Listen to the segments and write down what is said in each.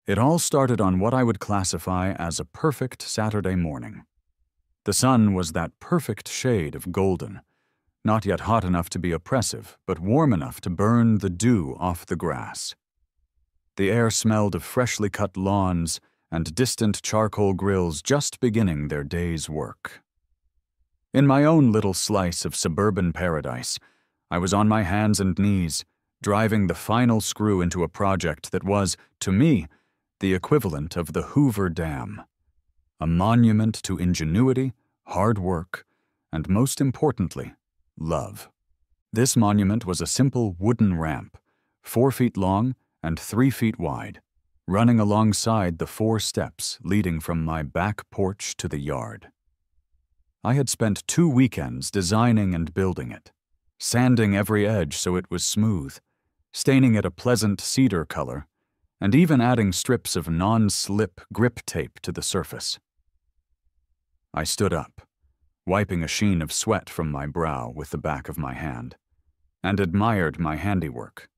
It all started on what I would classify as a perfect Saturday morning. The sun was that perfect shade of golden, not yet hot enough to be oppressive, but warm enough to burn the dew off the grass. The air smelled of freshly cut lawns and distant charcoal grills just beginning their day's work. In my own little slice of suburban paradise, I was on my hands and knees, driving the final screw into a project that was, to me, the equivalent of the Hoover Dam, a monument to ingenuity, hard work, and most importantly, love. This monument was a simple wooden ramp, 4 feet long and 3 feet wide, running alongside the 4 steps leading from my back porch to the yard. I had spent 2 weekends designing and building it, sanding every edge so it was smooth, staining it a pleasant cedar color, and even adding strips of non-slip grip tape to the surface. I stood up, wiping a sheen of sweat from my brow with the back of my hand, and admired my handiwork.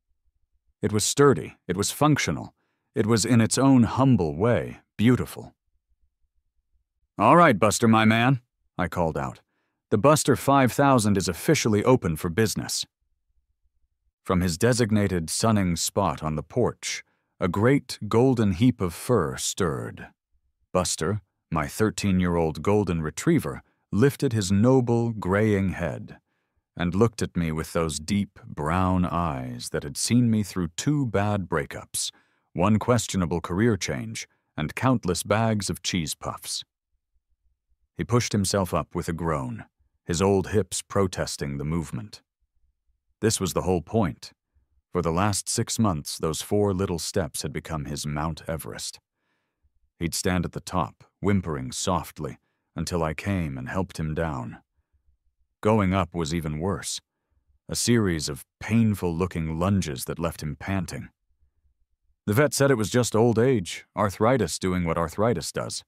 It was sturdy, it was functional, it was in its own humble way beautiful. "All right, Buster, my man," I called out. "The Buster 5000 is officially open for business." From his designated sunning spot on the porch, a great golden heap of fur stirred. Buster, my 13-year-old golden retriever, lifted his noble, graying head and looked at me with those deep, brown eyes that had seen me through 2 bad breakups, 1 questionable career change, and countless bags of cheese puffs. He pushed himself up with a groan, his old hips protesting the movement. This was the whole point. For the last 6 months, those 4 little steps had become his Mount Everest. He'd stand at the top, whimpering softly, until I came and helped him down. Going up was even worse, a series of painful-looking lunges that left him panting. The vet said it was just old age, arthritis doing what arthritis does.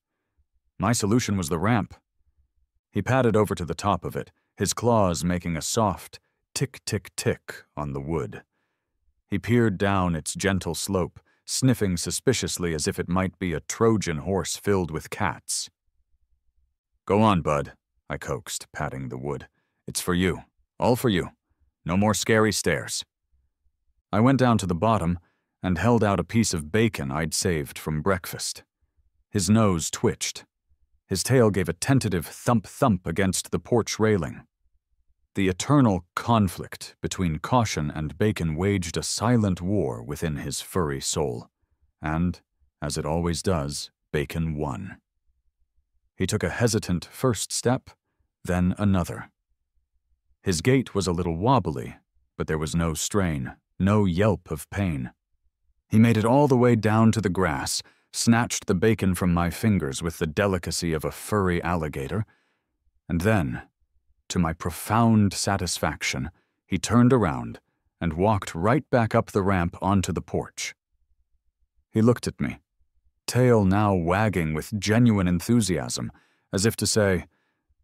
My solution was the ramp. He padded over to the top of it, his claws making a soft tick-tick-tick on the wood. He peered down its gentle slope, sniffing suspiciously as if it might be a Trojan horse filled with cats. "Go on, bud," I coaxed, patting the wood. "It's for you. All for you. No more scary stairs." I went down to the bottom and held out a piece of bacon I'd saved from breakfast. His nose twitched. His tail gave a tentative thump-thump against the porch railing. The eternal conflict between caution and bacon waged a silent war within his furry soul, and, as it always does, bacon won. He took a hesitant first step, then another. His gait was a little wobbly, but there was no strain, no yelp of pain. He made it all the way down to the grass, snatched the bacon from my fingers with the delicacy of a furry alligator, and then, to my profound satisfaction, he turned around and walked right back up the ramp onto the porch. He looked at me, tail now wagging with genuine enthusiasm, as if to say,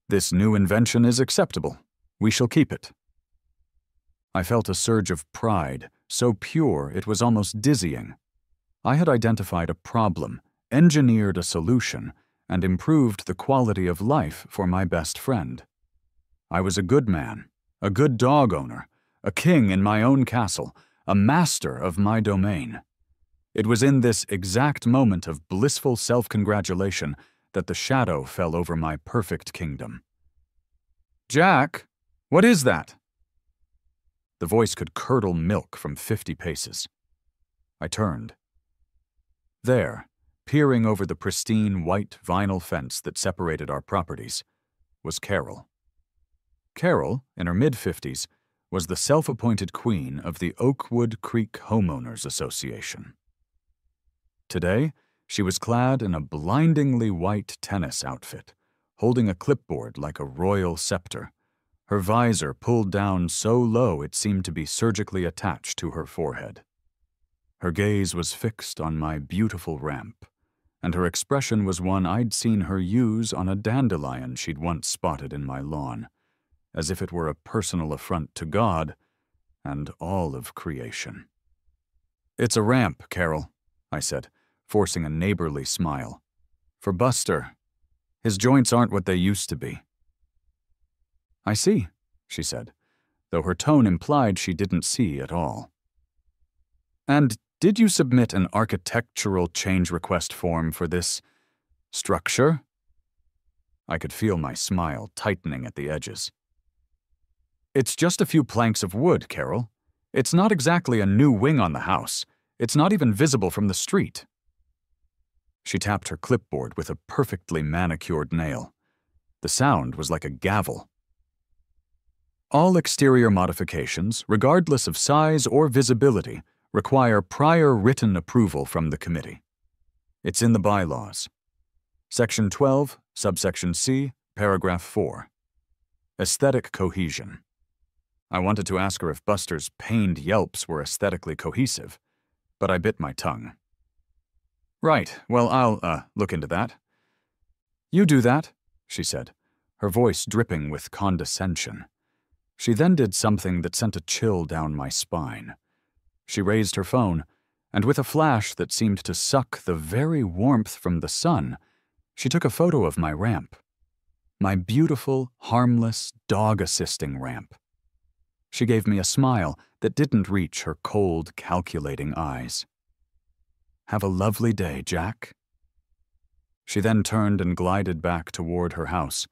"This new invention is acceptable. We shall keep it." I felt a surge of pride, so pure it was almost dizzying. I had identified a problem, engineered a solution, and improved the quality of life for my best friend. I was a good man, a good dog owner, a king in my own castle, a master of my domain. It was in this exact moment of blissful self-congratulation that the shadow fell over my perfect kingdom. "Jack, what is that?" The voice could curdle milk from 50 paces. I turned. There, peering over the pristine white vinyl fence that separated our properties, was Carol. Carol, in her mid-50s, was the self-appointed queen of the Oakwood Creek Homeowners Association. Today, she was clad in a blindingly white tennis outfit, holding a clipboard like a royal scepter, her visor pulled down so low it seemed to be surgically attached to her forehead. Her gaze was fixed on my beautiful ramp, and her expression was one I'd seen her use on a dandelion she'd once spotted in my lawn, as if it were a personal affront to God and all of creation. "It's a ramp, Carol," I said, forcing a neighborly smile. For Buster, his joints aren't what they used to be. I see, she said, though her tone implied she didn't see at all. And did you submit an architectural change request form for this structure? I could feel my smile tightening at the edges. It's just a few planks of wood, Carol. It's not exactly a new wing on the house. It's not even visible from the street. She tapped her clipboard with a perfectly manicured nail. The sound was like a gavel. All exterior modifications, regardless of size or visibility, require prior written approval from the committee. It's in the bylaws. Section 12, subsection C, paragraph 4. Aesthetic cohesion. I wanted to ask her if Buster's pained yelps were aesthetically cohesive, but I bit my tongue. Right, well, I'll, look into that. You do that, she said, her voice dripping with condescension. She then did something that sent a chill down my spine. She raised her phone, and with a flash that seemed to suck the very warmth from the sun, she took a photo of my ramp. My beautiful, harmless, dog-assisting ramp. She gave me a smile that didn't reach her cold, calculating eyes. Have a lovely day, Jack. She then turned and glided back toward her house,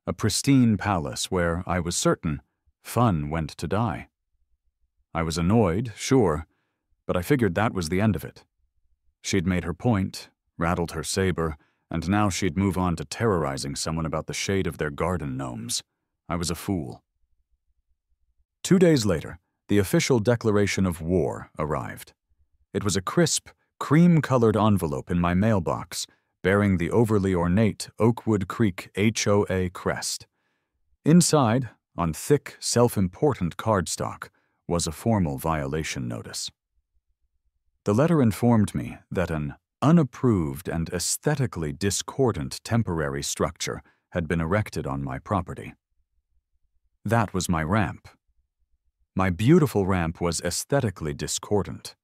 a pristine palace where, I was certain, fun went to die. I was annoyed, sure, but I figured that was the end of it. She'd made her point, rattled her saber, and now she'd move on to terrorizing someone about the shade of their garden gnomes. I was a fool. 2 days later, the official declaration of war arrived. It was a crisp, cream-colored envelope in my mailbox, bearing the overly ornate Oakwood Creek HOA crest. Inside, on thick, self-important cardstock, was a formal violation notice. The letter informed me that an unapproved and aesthetically discordant temporary structure had been erected on my property. That was my ramp. My beautiful ramp was aesthetically discordant.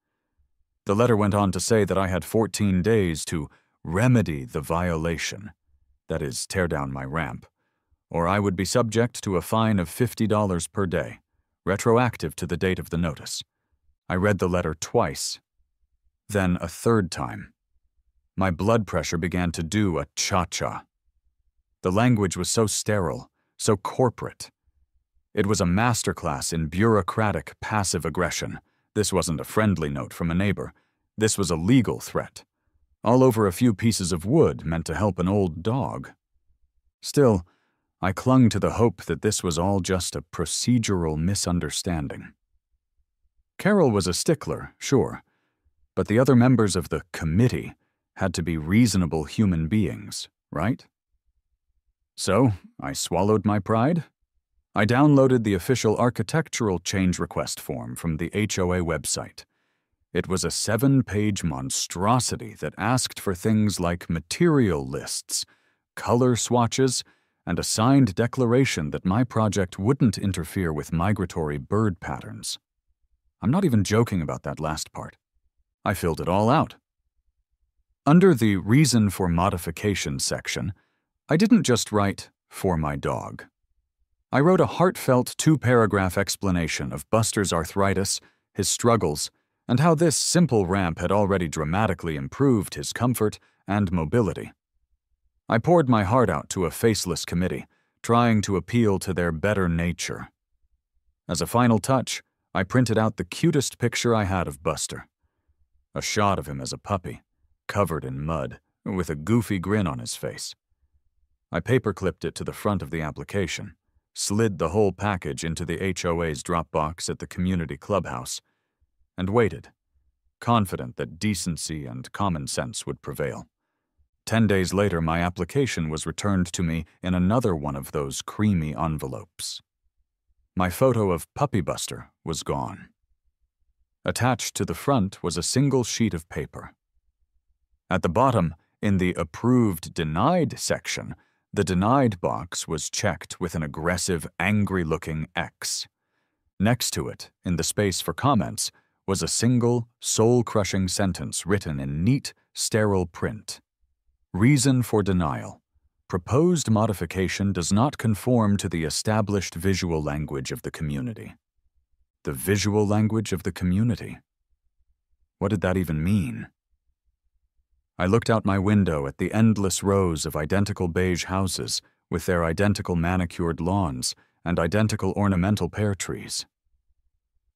The letter went on to say that I had 14 days to remedy the violation, that is, tear down my ramp, or I would be subject to a fine of $50 per day, retroactive to the date of the notice. I read the letter twice, then a third time. My blood pressure began to do a cha-cha. The language was so sterile, so corporate. It was a masterclass in bureaucratic passive aggression. This wasn't a friendly note from a neighbor. This was a legal threat. All over a few pieces of wood meant to help an old dog. Still, I clung to the hope that this was all just a procedural misunderstanding. Carol was a stickler, sure, but the other members of the committee had to be reasonable human beings, right? So, I swallowed my pride. I downloaded the official architectural change request form from the HOA website. It was a 7-page monstrosity that asked for things like material lists, color swatches, and a signed declaration that my project wouldn't interfere with migratory bird patterns. I'm not even joking about that last part. I filled it all out. Under the Reason for Modification section, I didn't just write, "for my dog." I wrote a heartfelt 2-paragraph explanation of Buster's arthritis, his struggles, and how this simple ramp had already dramatically improved his comfort and mobility. I poured my heart out to a faceless committee, trying to appeal to their better nature. As a final touch, I printed out the cutest picture I had of Buster. A shot of him as a puppy, covered in mud, with a goofy grin on his face. I paperclipped it to the front of the application, slid the whole package into the HOA's Dropbox at the community clubhouse, and waited, confident that decency and common sense would prevail. 10 days later, my application was returned to me in another one of those creamy envelopes. My photo of Puppy Buster was gone. Attached to the front was a single sheet of paper. At the bottom, in the Approved Denied section, the denied box was checked with an aggressive, angry-looking X. Next to it, in the space for comments, was a single, soul-crushing sentence written in neat, sterile print. Reason for denial. Proposed modification does not conform to the established visual language of the community. The visual language of the community? What did that even mean? I looked out my window at the endless rows of identical beige houses with their identical manicured lawns and identical ornamental pear trees.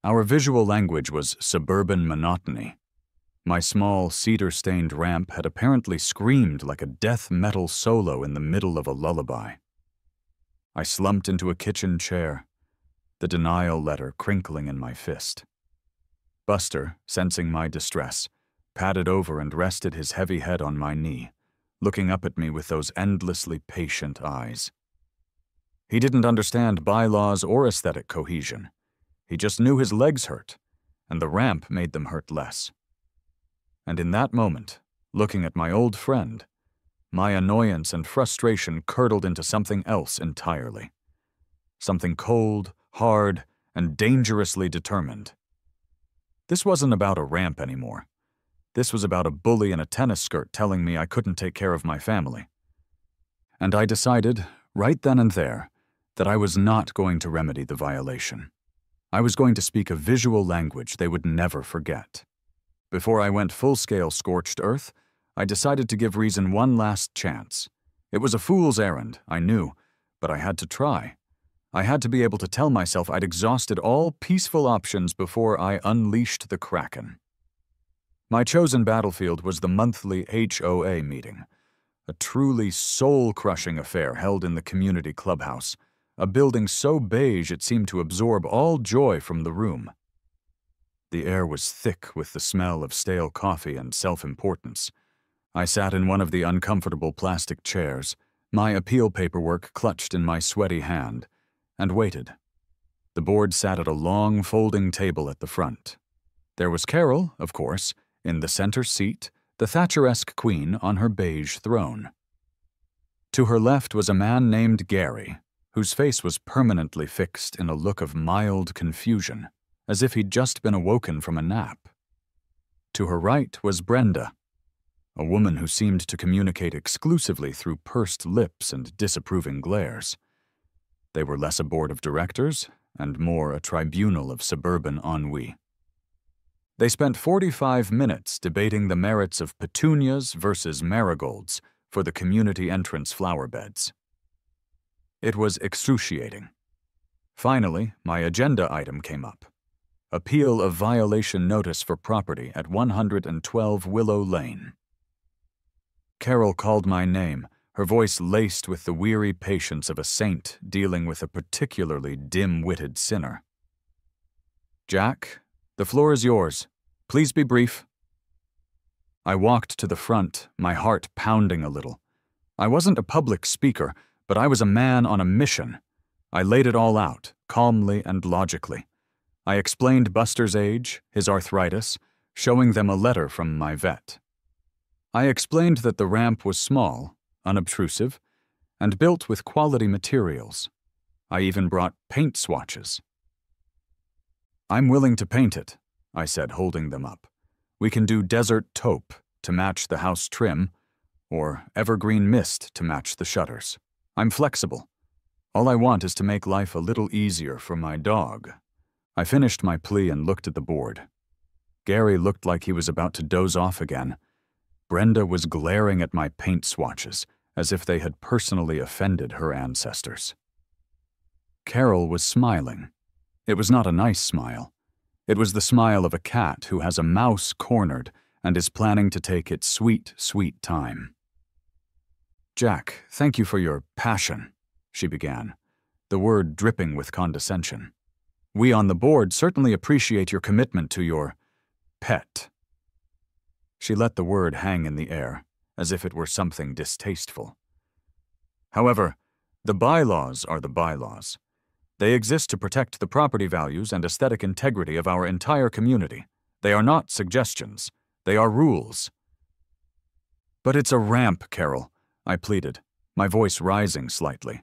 Our visual language was suburban monotony. My small, cedar-stained ramp had apparently screamed like a death metal solo in the middle of a lullaby. I slumped into a kitchen chair, the denial letter crinkling in my fist. Buster, sensing my distress, padded over and rested his heavy head on my knee, looking up at me with those endlessly patient eyes. He didn't understand bylaws or aesthetic cohesion. He just knew his legs hurt, and the ramp made them hurt less. And in that moment, looking at my old friend, my annoyance and frustration curdled into something else entirely. Something cold, hard, and dangerously determined. This wasn't about a ramp anymore. This was about a bully in a tennis skirt telling me I couldn't take care of my family. And I decided, right then and there, that I was not going to remedy the violation. I was going to speak a visual language they would never forget. Before I went full-scale scorched earth, I decided to give reason one last chance. It was a fool's errand, I knew, but I had to try. I had to be able to tell myself I'd exhausted all peaceful options before I unleashed the Kraken. My chosen battlefield was the monthly HOA meeting, a truly soul-crushing affair held in the community clubhouse, a building so beige it seemed to absorb all joy from the room. The air was thick with the smell of stale coffee and self-importance. I sat in one of the uncomfortable plastic chairs, my appeal paperwork clutched in my sweaty hand, and waited. The board sat at a long folding table at the front. There was Carol, of course, in the center seat, the Thatcheresque queen on her beige throne. To her left was a man named Gary, whose face was permanently fixed in a look of mild confusion, as if he'd just been awoken from a nap. To her right was Brenda, a woman who seemed to communicate exclusively through pursed lips and disapproving glares. They were less a board of directors and more a tribunal of suburban ennui. They spent 45 minutes debating the merits of petunias versus marigolds for the community entrance flower beds. It was excruciating. Finally, my agenda item came up. Appeal of violation notice for property at 112 Willow Lane. Carol called my name, her voice laced with the weary patience of a saint dealing with a particularly dim-witted sinner. Jack, the floor is yours. Please be brief. I walked to the front, my heart pounding a little. I wasn't a public speaker, but I was a man on a mission. I laid it all out, calmly and logically. I explained Buster's age, his arthritis, showing them a letter from my vet. I explained that the ramp was small, unobtrusive, and built with quality materials. I even brought paint swatches. I'm willing to paint it, I said, holding them up. We can do desert taupe to match the house trim, or evergreen mist to match the shutters. I'm flexible. All I want is to make life a little easier for my dog. I finished my plea and looked at the board. Gary looked like he was about to doze off again. Brenda was glaring at my paint swatches, as if they had personally offended her ancestors. Carol was smiling. It was not a nice smile. It was the smile of a cat who has a mouse cornered and is planning to take its sweet, sweet time. Jack, thank you for your passion, she began, the word dripping with condescension. We on the board certainly appreciate your commitment to your pet. She let the word hang in the air, as if it were something distasteful. However, the bylaws are the bylaws. They exist to protect the property values and aesthetic integrity of our entire community. They are not suggestions. They are rules. But it's a ramp, Carol, I pleaded, my voice rising slightly.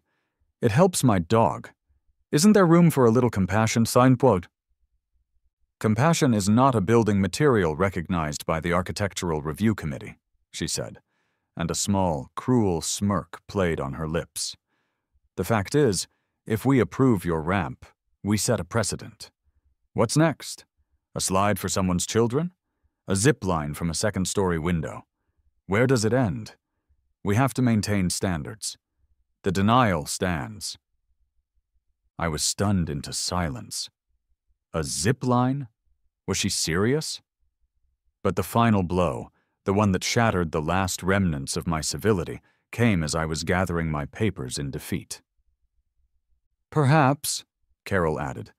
It helps my dog. Isn't there room for a little compassion, signquote? Compassion is not a building material recognized by the Architectural Review Committee, she said, and a small, cruel smirk played on her lips. The fact is, if we approve your ramp, we set a precedent. What's next? A slide for someone's children? A zip line from a second-story window? Where does it end? We have to maintain standards. The denial stands. I was stunned into silence. A zip line? Was she serious? But the final blow, the one that shattered the last remnants of my civility, came as I was gathering my papers in defeat. Perhaps, Carol added,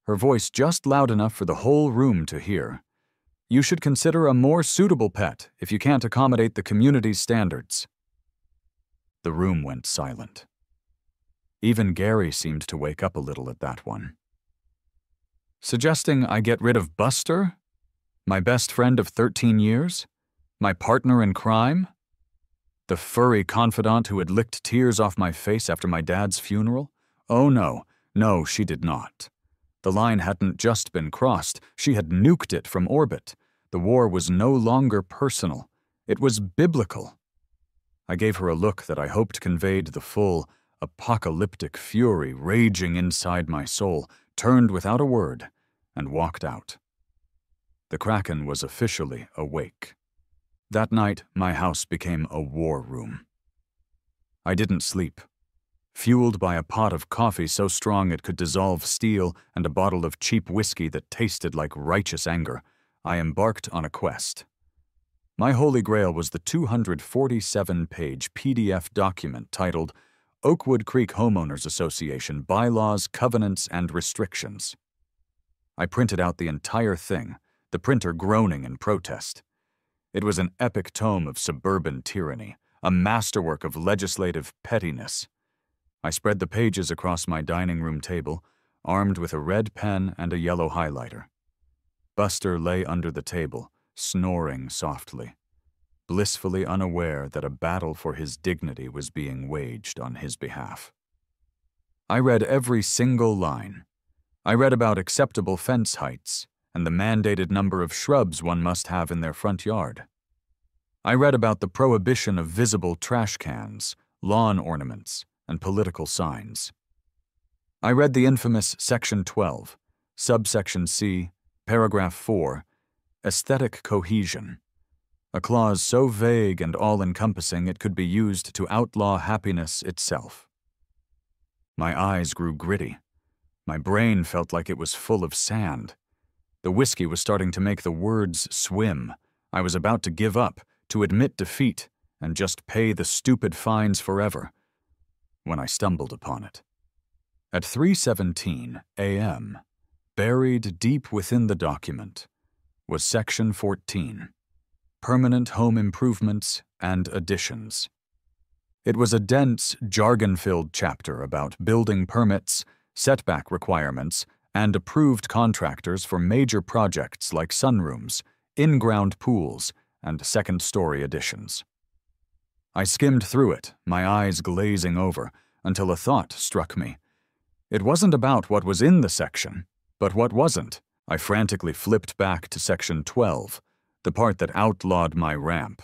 her voice just loud enough for the whole room to hear, you should consider a more suitable pet if you can't accommodate the community's standards. The room went silent. Even Gary seemed to wake up a little at that one. Suggesting I get rid of Buster? My best friend of 13 years? My partner in crime? The furry confidant who had licked tears off my face after my dad's funeral? Oh no, she did not. The line hadn't just been crossed, she had nuked it from orbit. The war was no longer personal. It was biblical. I gave her a look that I hoped conveyed the full, apocalyptic fury raging inside my soul, turned without a word, and walked out. The Kraken was officially awake. That night, my house became a war room. I didn't sleep. Fueled by a pot of coffee so strong it could dissolve steel and a bottle of cheap whiskey that tasted like righteous anger, I embarked on a quest. My holy grail was the 247-page PDF document titled Oakwood Creek Homeowners Association Bylaws, Covenants, and Restrictions. I printed out the entire thing, the printer groaning in protest. It was an epic tome of suburban tyranny, a masterwork of legislative pettiness. I spread the pages across my dining room table, armed with a red pen and a yellow highlighter. Buster lay under the table, snoring softly, blissfully unaware that a battle for his dignity was being waged on his behalf. I read every single line. I read about acceptable fence heights and the mandated number of shrubs one must have in their front yard. I read about the prohibition of visible trash cans, lawn ornaments, and political signs. I read the infamous Section 12, Subsection C, Paragraph 4, Aesthetic Cohesion, a clause so vague and all-encompassing it could be used to outlaw happiness itself. My eyes grew gritty. My brain felt like it was full of sand. The whiskey was starting to make the words swim. I was about to give up, to admit defeat, and just pay the stupid fines forever, when I stumbled upon it. At 3:17 a.m., buried deep within the document, was Section 14, Permanent Home Improvements and Additions. It was a dense, jargon-filled chapter about building permits, setback requirements, and approved contractors for major projects like sunrooms, in-ground pools, and second-story additions. I skimmed through it, my eyes glazing over, until a thought struck me. It wasn't about what was in the section, but what wasn't. I frantically flipped back to Section 12, the part that outlawed my ramp.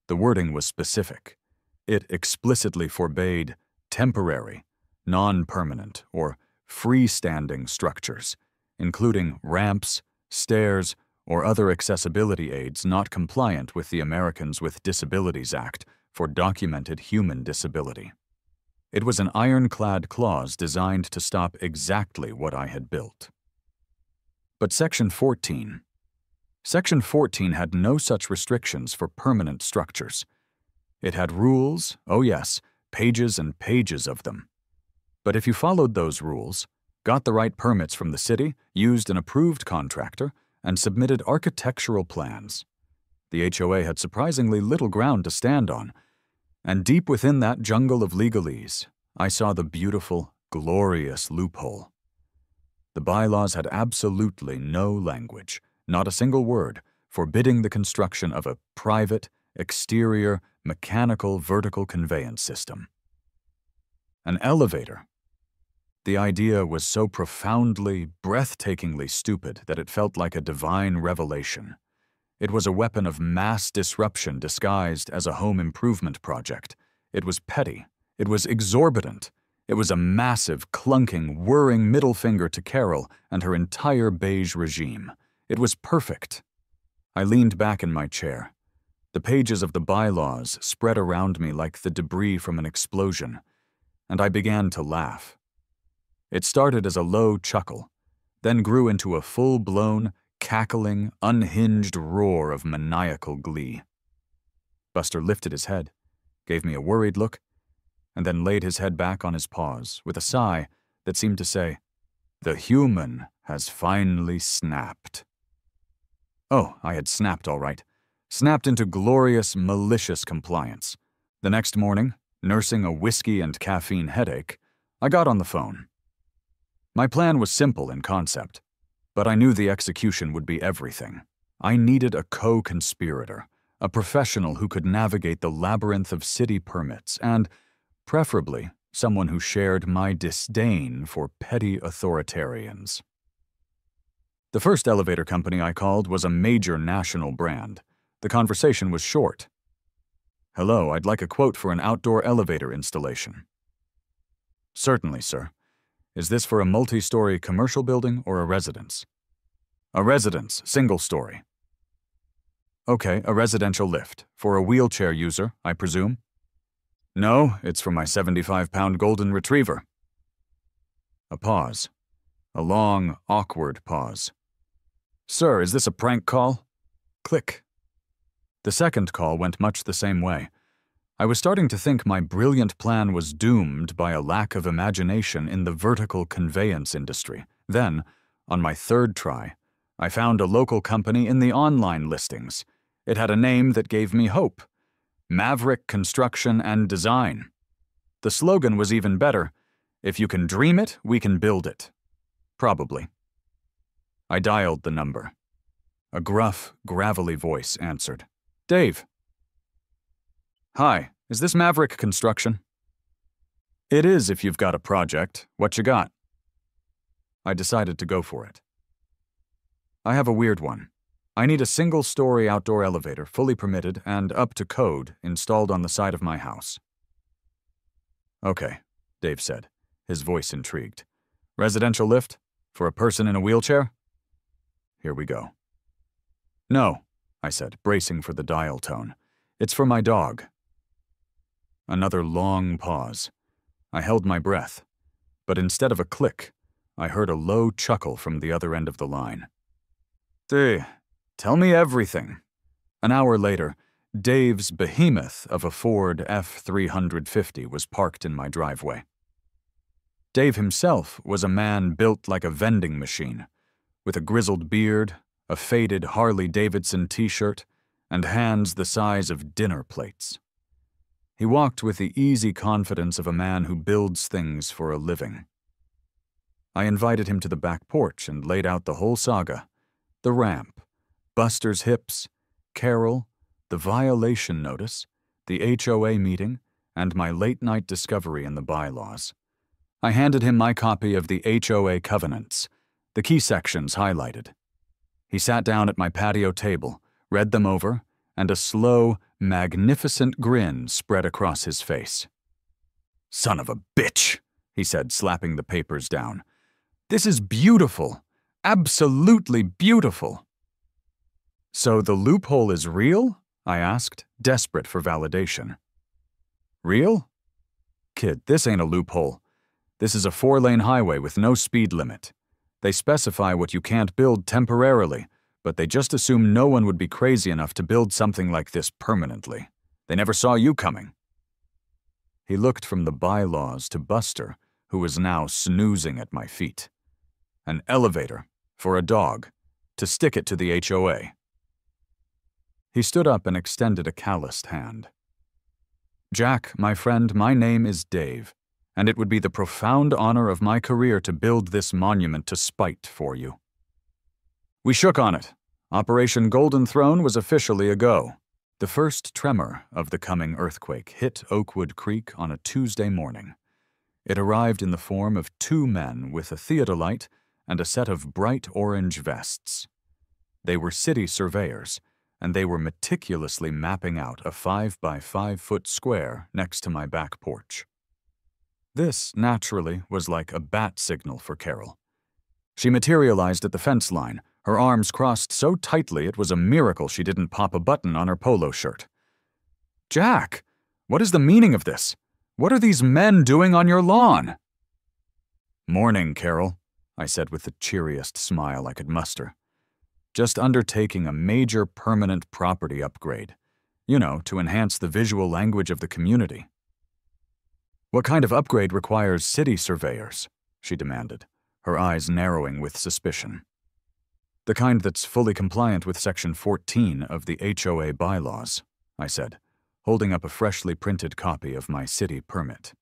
The wording was specific. It explicitly forbade temporary, non-permanent, or freestanding structures, including ramps, stairs, or other accessibility aids not compliant with the Americans with Disabilities Act for documented human disability. It was an ironclad clause designed to stop exactly what I had built. But Section 14 had no such restrictions for permanent structures. It had rules, oh yes, pages and pages of them. But if you followed those rules, got the right permits from the city, used an approved contractor, and submitted architectural plans, the HOA had surprisingly little ground to stand on. And deep within that jungle of legalese, I saw the beautiful, glorious loophole. The bylaws had absolutely no language, not a single word, forbidding the construction of a private, exterior, mechanical vertical conveyance system. An elevator. The idea was so profoundly, breathtakingly stupid that it felt like a divine revelation. It was a weapon of mass disruption disguised as a home improvement project. It was petty. It was exorbitant. It was a massive, clunking, whirring middle finger to Carol and her entire beige regime. It was perfect. I leaned back in my chair. The pages of the bylaws spread around me like the debris from an explosion, and I began to laugh. It started as a low chuckle, then grew into a full-blown, cackling, unhinged roar of maniacal glee. Buster lifted his head, gave me a worried look, and then laid his head back on his paws with a sigh that seemed to say, "The human has finally snapped." Oh, I had snapped all right. Snapped into glorious, malicious compliance. The next morning, nursing a whiskey and caffeine headache, I got on the phone. My plan was simple in concept, but I knew the execution would be everything. I needed a co-conspirator, a professional who could navigate the labyrinth of city permits, and, preferably, someone who shared my disdain for petty authoritarians. The first elevator company I called was a major national brand. The conversation was short. "Hello, I'd like a quote for an outdoor elevator installation." "Certainly, sir. Is this for a multi-story commercial building or a residence?" "A residence, single story." "Okay, a residential lift. For a wheelchair user, I presume?" "No, it's for my 75-pound golden retriever." A pause. A long, awkward pause. "Sir, is this a prank call?" Click. The second call went much the same way. I was starting to think my brilliant plan was doomed by a lack of imagination in the vertical conveyance industry. Then, on my third try, I found a local company in the online listings. It had a name that gave me hope: Maverick Construction and Design. The slogan was even better: "If you can dream it, we can build it." Probably. I dialed the number. A gruff, gravelly voice answered. "Dave." "Hi, is this Maverick Construction?" "It is if you've got a project. What you got?" I decided to go for it. "I have a weird one. I need a single-story outdoor elevator, fully permitted and up to code, installed on the side of my house." "Okay," Dave said, his voice intrigued. "Residential lift? For a person in a wheelchair?" Here we go. "No," I said, bracing for the dial tone. "It's for my dog." Another long pause. I held my breath, but instead of a click, I heard a low chuckle from the other end of the line. Tell me everything." An hour later, Dave's behemoth of a Ford F-350 was parked in my driveway. Dave himself was a man built like a vending machine, with a grizzled beard, a faded Harley-Davidson t-shirt, and hands the size of dinner plates. He walked with the easy confidence of a man who builds things for a living. I invited him to the back porch and laid out the whole saga: the ramp, Buster's hips, Carol, the violation notice, the HOA meeting, and my late-night discovery in the bylaws. I handed him my copy of the HOA covenants, the key sections highlighted. He sat down at my patio table, read them over, and a slow, magnificent grin spread across his face. "Son of a bitch," he said, slapping the papers down. "This is beautiful. Absolutely beautiful." "So the loophole is real?" I asked, desperate for validation. "Real? Kid, this ain't a loophole. This is a 4-lane highway with no speed limit. They specify what you can't build temporarily, but they just assume no one would be crazy enough to build something like this permanently. They never saw you coming." He looked from the bylaws to Buster, who was now snoozing at my feet. "An elevator, for a dog, to stick it to the HOA." He stood up and extended a calloused hand. "Jack, my friend, my name is Dave, and it would be the profound honor of my career to build this monument to spite for you." We shook on it. Operation Golden Throne was officially a go. The first tremor of the coming earthquake hit Oakwood Creek on a Tuesday morning. It arrived in the form of 2 men with a theodolite and a set of bright orange vests. They were city surveyors, and they were meticulously mapping out a 5-by-5-foot square next to my back porch. This, naturally, was like a bat signal for Carol. She materialized at the fence line, her arms crossed so tightly it was a miracle she didn't pop a button on her polo shirt. "Jack, what is the meaning of this? What are these men doing on your lawn?" "Morning, Carol," I said with the cheeriest smile I could muster. "Just undertaking a major permanent property upgrade. You know, to enhance the visual language of the community." "What kind of upgrade requires city surveyors?" she demanded, her eyes narrowing with suspicion. "The kind that's fully compliant with Section 14 of the HOA bylaws," I said, holding up a freshly printed copy of my city permit.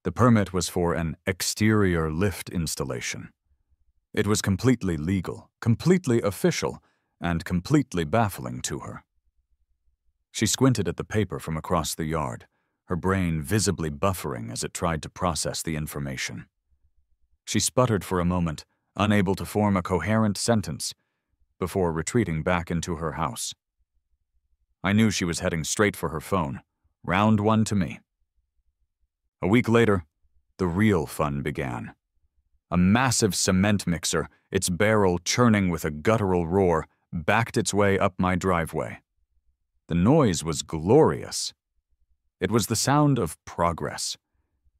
The permit was for an exterior lift installation. It was completely legal, completely official, and completely baffling to her. She squinted at the paper from across the yard, her brain visibly buffering as it tried to process the information. She sputtered for a moment, unable to form a coherent sentence, before retreating back into her house. I knew she was heading straight for her phone, round one to me. A week later, the real fun began. A massive cement mixer, its barrel churning with a guttural roar, backed its way up my driveway. The noise was glorious. It was the sound of progress.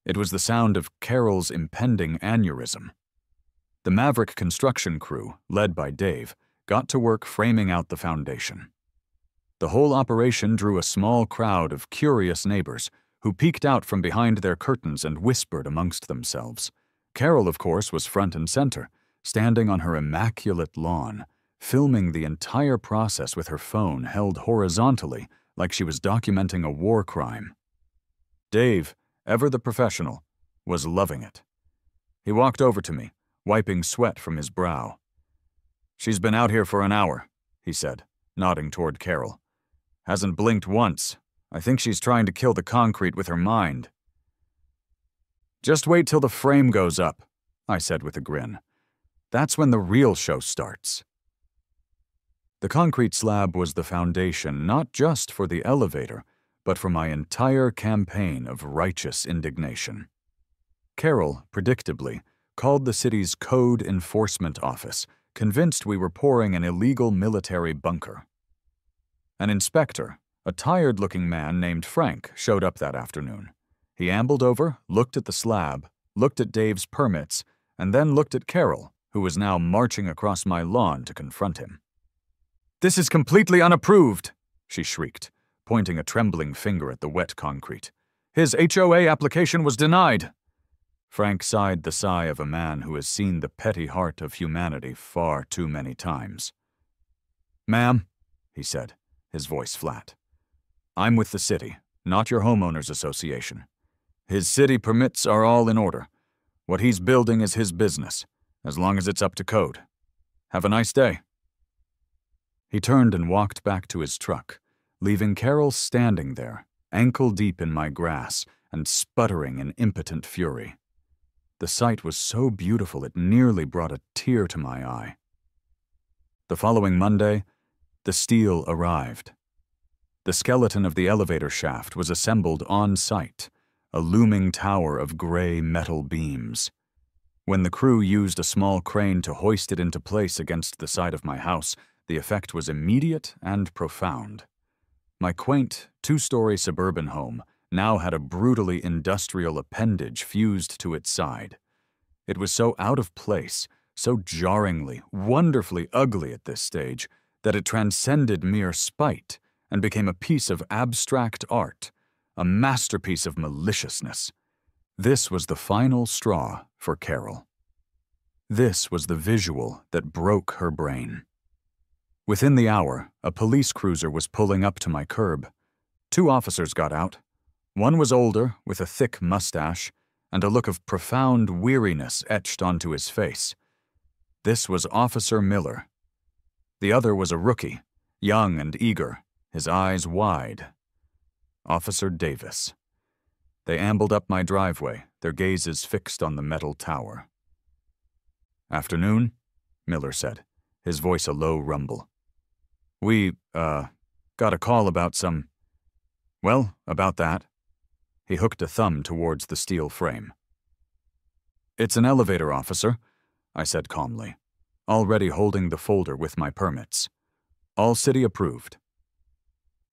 It was the sound of Carol's impending aneurysm. The Maverick construction crew, led by Dave, got to work framing out the foundation. The whole operation drew a small crowd of curious neighbors who peeked out from behind their curtains and whispered amongst themselves. Carol, of course, was front and center, standing on her immaculate lawn, filming the entire process with her phone held horizontally like she was documenting a war crime. Dave, ever the professional, was loving it. He walked over to me, wiping sweat from his brow. "She's been out here for an hour," he said, nodding toward Carol. "Hasn't blinked once. I think she's trying to kill the concrete with her mind." "Just wait till the frame goes up," I said with a grin. "That's when the real show starts." The concrete slab was the foundation not just for the elevator, but for my entire campaign of righteous indignation. Carol, predictably, called the city's Code Enforcement Office, convinced we were pouring an illegal military bunker. An inspector, a tired-looking man named Frank, showed up that afternoon. He ambled over, looked at the slab, looked at Dave's permits, and then looked at Carol, who was now marching across my lawn to confront him. "This is completely unapproved," she shrieked, pointing a trembling finger at the wet concrete. "His HOA application was denied." Frank sighed the sigh of a man who has seen the petty heart of humanity far too many times. "Ma'am," he said, his voice flat, "I'm with the city, not your homeowners association. His city permits are all in order. What he's building is his business, as long as it's up to code. Have a nice day." He turned and walked back to his truck, leaving Carol standing there, ankle-deep in my grass and sputtering in impotent fury. The sight was so beautiful it nearly brought a tear to my eye. The following Monday, the steel arrived. The skeleton of the elevator shaft was assembled on site, a looming tower of gray metal beams. When the crew used a small crane to hoist it into place against the side of my house, the effect was immediate and profound. My quaint, 2-story suburban home now had a brutally industrial appendage fused to its side. It was so out of place, so jarringly, wonderfully ugly at this stage, that it transcended mere spite and became a piece of abstract art, a masterpiece of maliciousness. This was the final straw for Carol. This was the visual that broke her brain. Within the hour, a police cruiser was pulling up to my curb. 2 officers got out. One was older, with a thick mustache, and a look of profound weariness etched onto his face. This was Officer Miller. The other was a rookie, young and eager, his eyes wide. Officer Davis. They ambled up my driveway, their gazes fixed on the metal tower. "Afternoon," Miller said, his voice a low rumble. "We, got a call about some... Well, about that." He hooked a thumb towards the steel frame. "It's an elevator, officer," I said calmly, already holding the folder with my permits. "All city approved."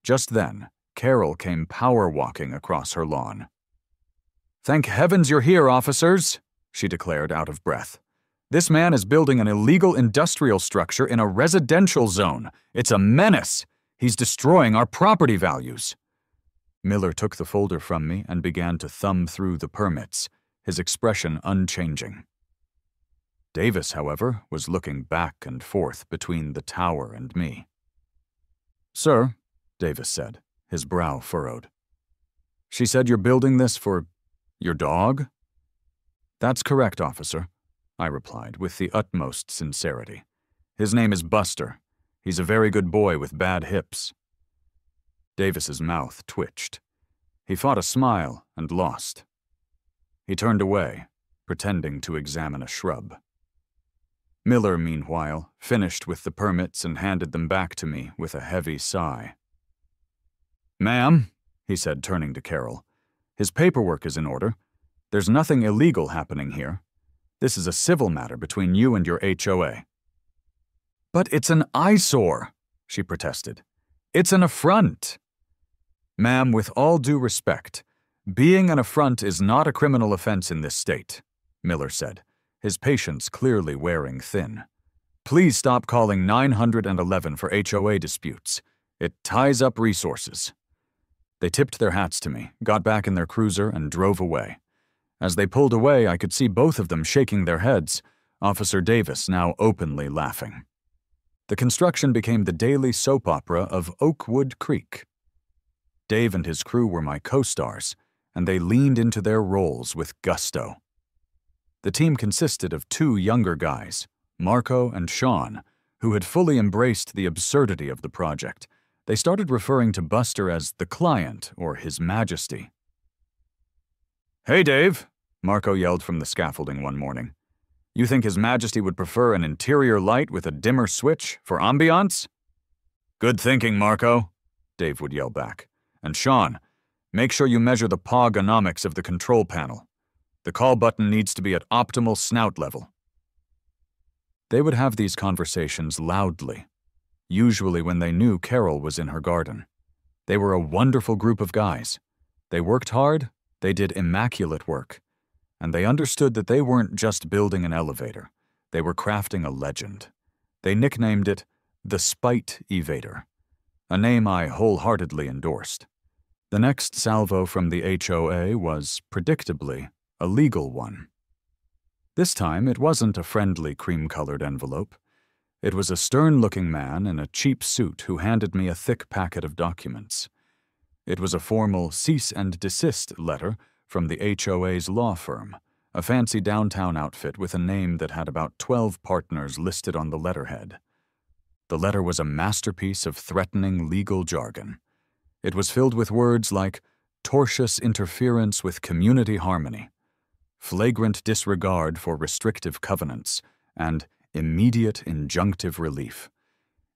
Just then, Carol came power-walking across her lawn. "Thank heavens you're here, officers," she declared out of breath. "This man is building an illegal industrial structure in a residential zone. It's a menace. He's destroying our property values." Miller took the folder from me and began to thumb through the permits, his expression unchanging. Davis, however, was looking back and forth between the tower and me. "Sir," Davis said, his brow furrowed. "She said you're building this for your dog?" "That's correct, officer," I replied with the utmost sincerity. "His name is Buster. He's a very good boy with bad hips." Davis's mouth twitched. He fought a smile and lost. He turned away, pretending to examine a shrub. Miller, meanwhile, finished with the permits and handed them back to me with a heavy sigh. "Ma'am," he said, turning to Carol, "his paperwork is in order. There's nothing illegal happening here. This is a civil matter between you and your HOA." "But it's an eyesore," she protested. "It's an affront." "Ma'am, with all due respect, being an affront is not a criminal offense in this state," Miller said, his patience clearly wearing thin. "Please stop calling 911 for HOA disputes. It ties up resources." They tipped their hats to me, got back in their cruiser, and drove away. As they pulled away, I could see both of them shaking their heads, Officer Davis now openly laughing. The construction became the daily soap opera of Oakwood Creek. Dave and his crew were my co-stars, and they leaned into their roles with gusto. The team consisted of two younger guys, Marco and Sean, who had fully embraced the absurdity of the project. They started referring to Buster as the client or His Majesty. "Hey, Dave," Marco yelled from the scaffolding one morning. "You think His Majesty would prefer an interior light with a dimmer switch for ambiance?" "Good thinking, Marco," Dave would yell back. "And Sean, make sure you measure the pogonomics of the control panel. The call button needs to be at optimal snout level." They would have these conversations loudly, usually when they knew Carol was in her garden. They were a wonderful group of guys. They worked hard, they did immaculate work, and they understood that they weren't just building an elevator. They were crafting a legend. They nicknamed it the Spite Evader, a name I wholeheartedly endorsed. The next salvo from the HOA was, predictably, a legal one. This time, it wasn't a friendly cream-colored envelope. It was a stern-looking man in a cheap suit who handed me a thick packet of documents. It was a formal cease and desist letter from the HOA's law firm, a fancy downtown outfit with a name that had about 12 partners listed on the letterhead. The letter was a masterpiece of threatening legal jargon. It was filled with words like tortious interference with community harmony, flagrant disregard for restrictive covenants, and immediate injunctive relief.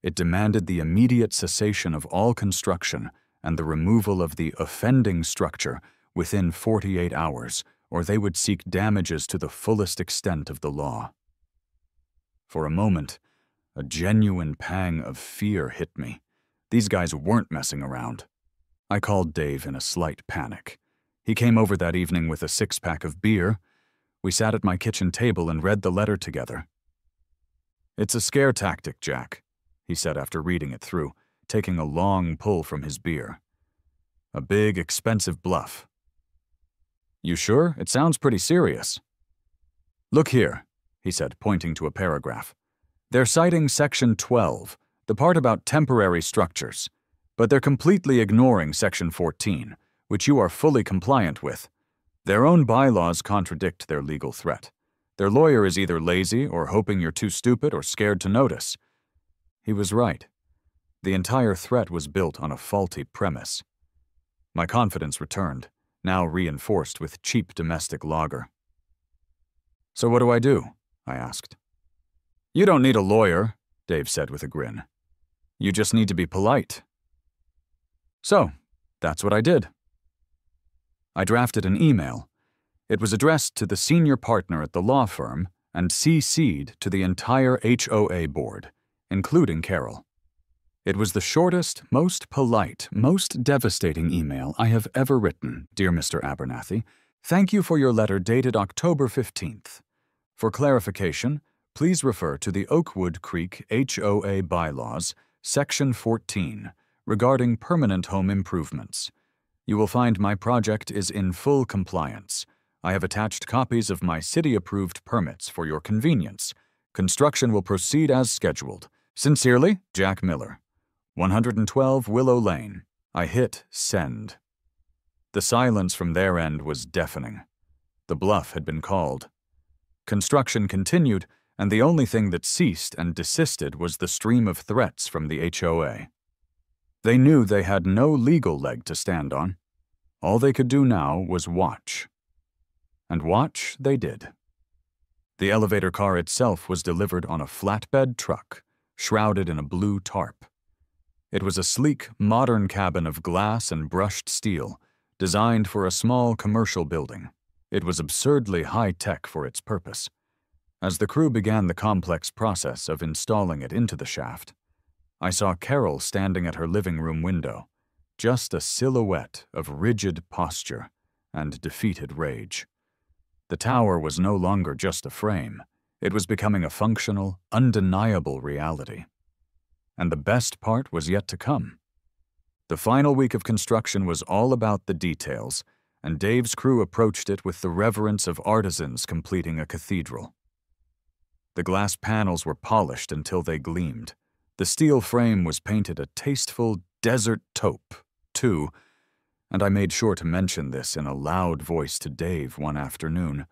It demanded the immediate cessation of all construction and the removal of the offending structure within 48 hours, or they would seek damages to the fullest extent of the law. For a moment, a genuine pang of fear hit me. These guys weren't messing around. I called Dave in a slight panic. He came over that evening with a 6-pack of beer. We sat at my kitchen table and read the letter together. "It's a scare tactic, Jack," he said after reading it through, taking a long pull from his beer. "A big, expensive bluff." "You sure? It sounds pretty serious." "Look here," he said, pointing to a paragraph. "They're citing Section 12, the part about temporary structures, but they're completely ignoring Section 14, which you are fully compliant with. Their own bylaws contradict their legal threat. Their lawyer is either lazy or hoping you're too stupid or scared to notice." He was right. The entire threat was built on a faulty premise. My confidence returned. now reinforced with cheap domestic lager. "So what do I do?" I asked. "You don't need a lawyer," Dave said with a grin. "You just need to be polite." So, that's what I did. I drafted an email. It was addressed to the senior partner at the law firm and CC'd to the entire HOA board, including Carol. It was the shortest, most polite, most devastating email I have ever written. "Dear Mr. Abernathy, thank you for your letter dated October 15th. For clarification, please refer to the Oakwood Creek HOA bylaws, Section 14, regarding permanent home improvements. You will find my project is in full compliance. I have attached copies of my city-approved permits for your convenience. Construction will proceed as scheduled. Sincerely, Jack Miller. 112 Willow Lane." I hit send. The silence from their end was deafening. The bluff had been called. Construction continued, and the only thing that ceased and desisted was the stream of threats from the HOA. They knew they had no legal leg to stand on. All they could do now was watch. And watch they did. The elevator car itself was delivered on a flatbed truck, shrouded in a blue tarp. It was a sleek, modern cabin of glass and brushed steel, designed for a small commercial building. It was absurdly high-tech for its purpose. As the crew began the complex process of installing it into the shaft, I saw Carol standing at her living room window, just a silhouette of rigid posture and defeated rage. The tower was no longer just a frame. It was becoming a functional, undeniable reality. And the best part was yet to come. The final week of construction was all about the details, and Dave's crew approached it with the reverence of artisans completing a cathedral. The glass panels were polished until they gleamed. The steel frame was painted a tasteful desert taupe, too, and I made sure to mention this in a loud voice to Dave one afternoon.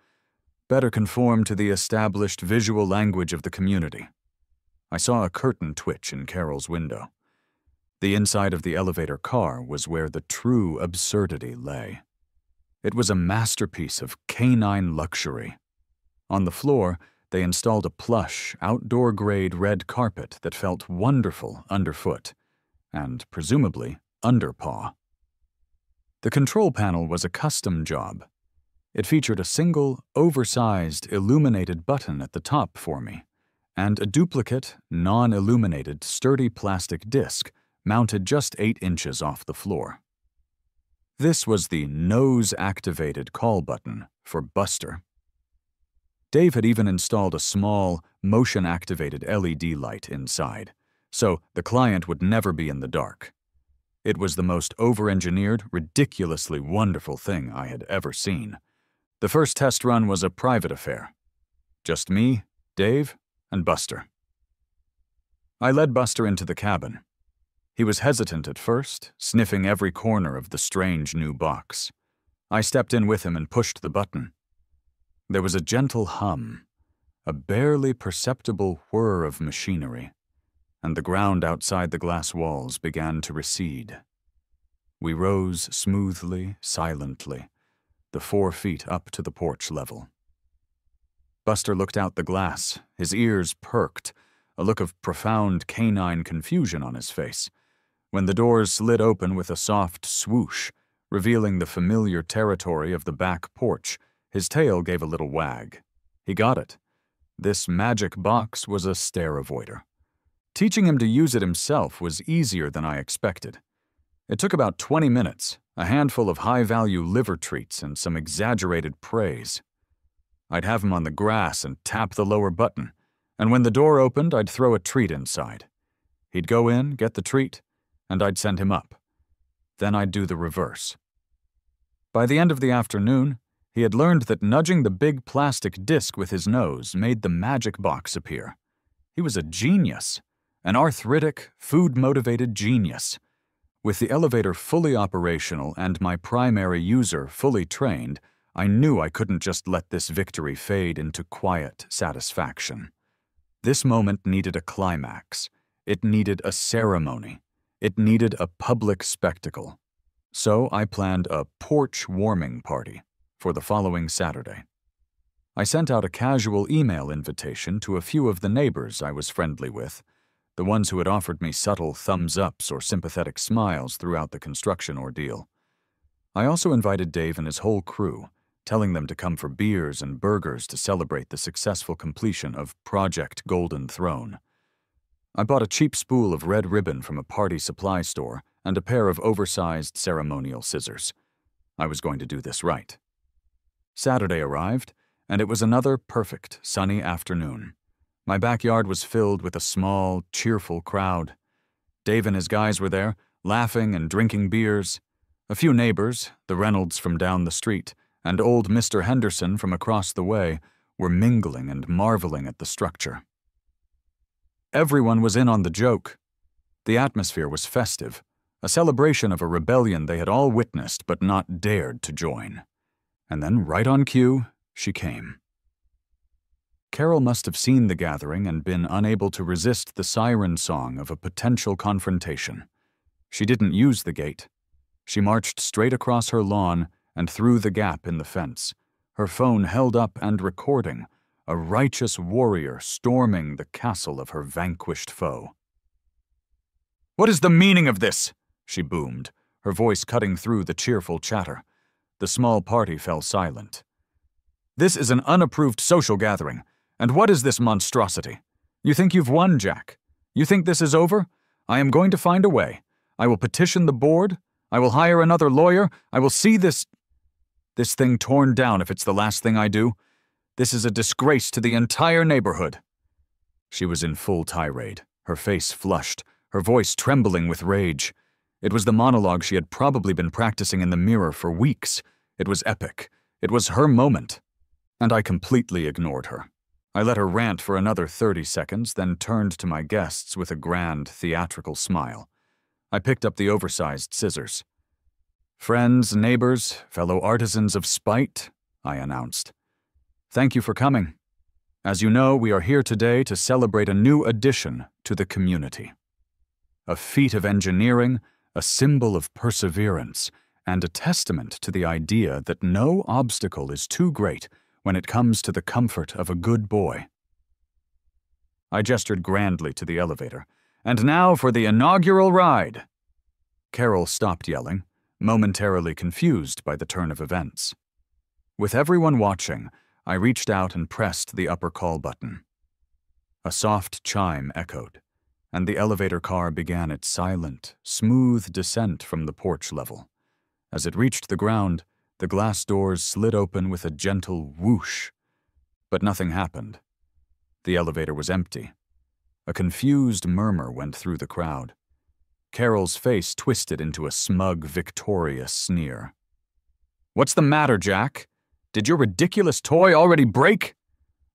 Better conform to the established visual language of the community. I saw a curtain twitch in Carol's window. The inside of the elevator car was where the true absurdity lay. It was a masterpiece of canine luxury. On the floor, they installed a plush, outdoor-grade red carpet that felt wonderful underfoot, and, presumably, underpaw. The control panel was a custom job. It featured a single, oversized, illuminated button at the top for me, and a duplicate, non-illuminated, sturdy plastic disc mounted just 8 inches off the floor. This was the nose-activated call button for Buster. Dave had even installed a small, motion-activated LED light inside, so the client would never be in the dark. It was the most over-engineered, ridiculously wonderful thing I had ever seen. The first test run was a private affair. Just me, Dave, and Buster. I led Buster into the cabin. He was hesitant at first, sniffing every corner of the strange new box. I stepped in with him and pushed the button. There was a gentle hum, a barely perceptible whir of machinery, and the ground outside the glass walls began to recede. We rose smoothly, silently, the 4 feet up to the porch level. Buster looked out the glass, his ears perked, a look of profound canine confusion on his face, when the doors slid open with a soft swoosh, revealing the familiar territory of the back porch. His tail gave a little wag. He got it. This magic box was a stare avoider. Teaching him to use it himself was easier than I expected. It took about 20 minutes, a handful of high-value liver treats and some exaggerated praise. I'd have him on the grass and tap the lower button, and when the door opened, I'd throw a treat inside. He'd go in, get the treat, and I'd send him up. Then I'd do the reverse. By the end of the afternoon, he had learned that nudging the big plastic disc with his nose made the magic box appear. He was a genius, an arthritic, food-motivated genius. With the elevator fully operational and my primary user fully trained, I knew I couldn't just let this victory fade into quiet satisfaction. This moment needed a climax. It needed a ceremony. It needed a public spectacle. So I planned a porch warming party for the following Saturday. I sent out a casual email invitation to a few of the neighbors I was friendly with, the ones who had offered me subtle thumbs-ups or sympathetic smiles throughout the construction ordeal. I also invited Dave and his whole crew, telling them to come for beers and burgers to celebrate the successful completion of Project Golden Throne. I bought a cheap spool of red ribbon from a party supply store and a pair of oversized ceremonial scissors. I was going to do this right. Saturday arrived, and it was another perfect sunny afternoon. My backyard was filled with a small, cheerful crowd. Dave and his guys were there, laughing and drinking beers. A few neighbors, the Reynolds from down the street, and old Mr. Henderson from across the way, were mingling and marveling at the structure. Everyone was in on the joke. The atmosphere was festive, a celebration of a rebellion they had all witnessed but not dared to join. And then, right on cue, she came. Carol must have seen the gathering and been unable to resist the siren song of a potential confrontation. She didn't use the gate. She marched straight across her lawn and through the gap in the fence, her phone held up and recording, a righteous warrior storming the castle of her vanquished foe. "What is the meaning of this?" she boomed, her voice cutting through the cheerful chatter. The small party fell silent. "This is an unapproved social gathering, and what is this monstrosity? You think you've won, Jack? You think this is over? I am going to find a way. I will petition the board. I will hire another lawyer. I will see this thing torn down if it's the last thing I do. This is a disgrace to the entire neighborhood." She was in full tirade, her face flushed, her voice trembling with rage. It was the monologue she had probably been practicing in the mirror for weeks. It was epic. It was her moment. And I completely ignored her. I let her rant for another 30 seconds, then turned to my guests with a grand, theatrical smile. I picked up the oversized scissors. "Friends, neighbors, fellow artisans of spite," I announced. "Thank you for coming. As you know, we are here today to celebrate a new addition to the community. A feat of engineering, a symbol of perseverance, and a testament to the idea that no obstacle is too great when it comes to the comfort of a good boy." I gestured grandly to the elevator. "And now for the inaugural ride." Carol stopped yelling, momentarily confused by the turn of events. With everyone watching, I reached out and pressed the upper call button. A soft chime echoed, and the elevator car began its silent, smooth descent from the porch level. As it reached the ground, the glass doors slid open with a gentle whoosh. But nothing happened. The elevator was empty. A confused murmur went through the crowd. Carol's face twisted into a smug, victorious sneer. "What's the matter, Jack? Did your ridiculous toy already break?"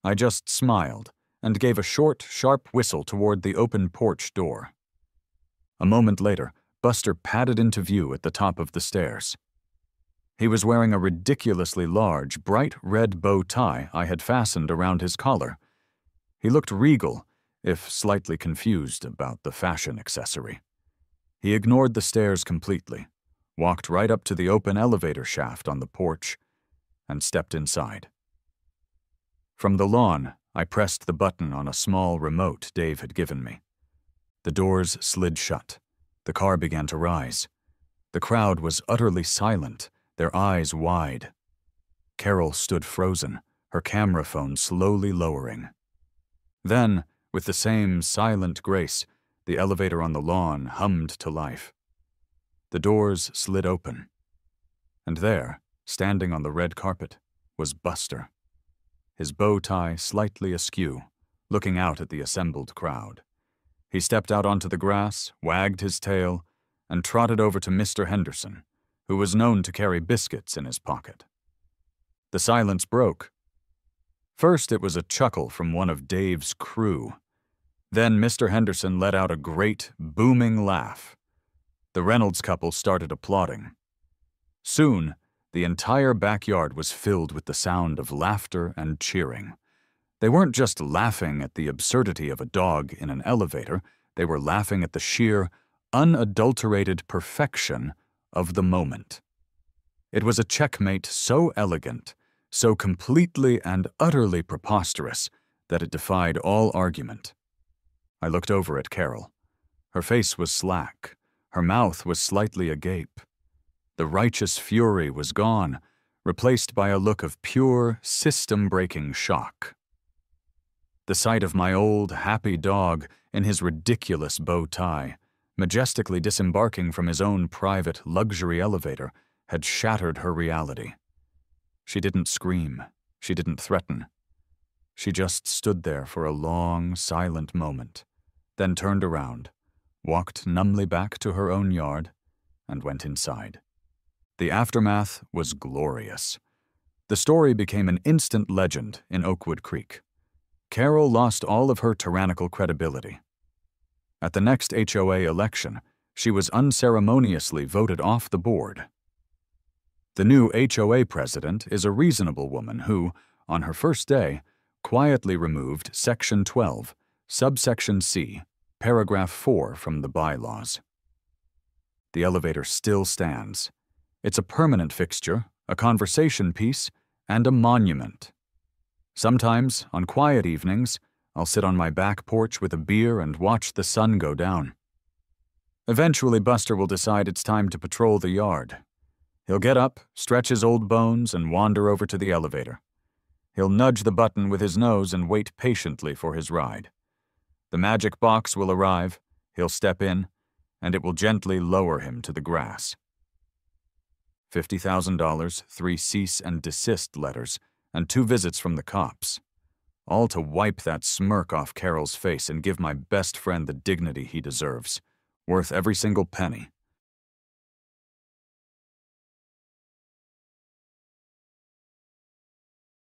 I just smiled and gave a short, sharp whistle toward the open porch door. A moment later, Buster padded into view at the top of the stairs. He was wearing a ridiculously large, bright red bow tie I had fastened around his collar. He looked regal, if slightly confused about the fashion accessory. He ignored the stairs completely, walked right up to the open elevator shaft on the porch, and stepped inside. From the lawn, I pressed the button on a small remote Dave had given me. The doors slid shut. The car began to rise. The crowd was utterly silent, their eyes wide. Carol stood frozen, her camera phone slowly lowering. Then, with the same silent grace, the elevator on the lawn hummed to life. The doors slid open. And there, standing on the red carpet, was Buster, his bow tie slightly askew, looking out at the assembled crowd. He stepped out onto the grass, wagged his tail, and trotted over to Mr. Henderson, who was known to carry biscuits in his pocket. The silence broke. First, it was a chuckle from one of Dave's crew. Then Mr. Henderson let out a great, booming laugh. The Reynolds couple started applauding. Soon, the entire backyard was filled with the sound of laughter and cheering. They weren't just laughing at the absurdity of a dog in an elevator, they were laughing at the sheer, unadulterated perfection of the moment. It was a checkmate so elegant, so completely and utterly preposterous that it defied all argument. I looked over at Carol. Her face was slack. Her mouth was slightly agape. The righteous fury was gone, replaced by a look of pure, system-breaking shock. The sight of my old, happy dog in his ridiculous bow tie, majestically disembarking from his own private luxury elevator, had shattered her reality. She didn't scream. She didn't threaten. She just stood there for a long, silent moment, then turned around, walked numbly back to her own yard, and went inside. The aftermath was glorious. The story became an instant legend in Oakwood Creek. Carol lost all of her tyrannical credibility. At the next HOA election, she was unceremoniously voted off the board. The new HOA president is a reasonable woman who, on her first day, quietly removed Section 12, Subsection C, Paragraph 4 from the bylaws. The elevator still stands. It's a permanent fixture, a conversation piece, and a monument. Sometimes, on quiet evenings, I'll sit on my back porch with a beer and watch the sun go down. Eventually, Buster will decide it's time to patrol the yard. He'll get up, stretch his old bones, and wander over to the elevator. He'll nudge the button with his nose and wait patiently for his ride. The magic box will arrive, he'll step in, and it will gently lower him to the grass. $50,000, 3 cease and desist letters, and 2 visits from the cops. All to wipe that smirk off Carol's face and give my best friend the dignity he deserves. Worth every single penny.